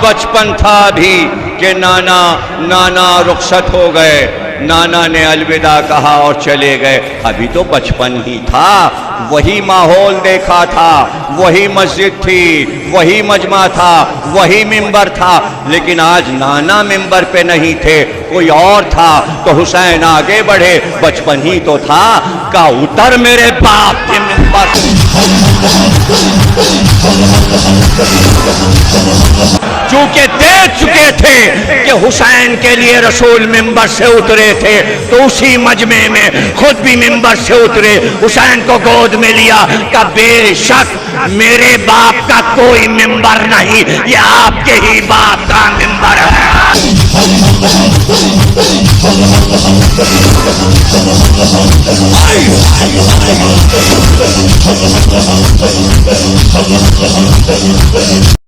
بچپن تھا ابھی کہ نانا رخصت ہو گئے، نانا نے الوداع کہا اور چلے گئے۔ ابھی تو بچپن ہی تھا، وہی ماحول دیکھا تھا، وہی مسجد تھی، وہی مجمع تھا، وہی ممبر تھا، لیکن آج نانا ممبر پہ نہیں تھے، کوئی اور تھا۔ تو حسین آگے بڑھے، بچپن ہی تو تھا، کہا اتر میرے باپ کے ممبر۔ چونکہ دیکھ چکے تھے کہ حسین کے لیے رسول ممبر سے اترے تھے، تو اسی مجمع میں خود بھی ممبر سے اترے، حسین کو گود میں لیا کہ بے شک میرے باپ کا کوئی ممبر نہیں، یہ آپ کے ہی باپ کا ممبر ہے۔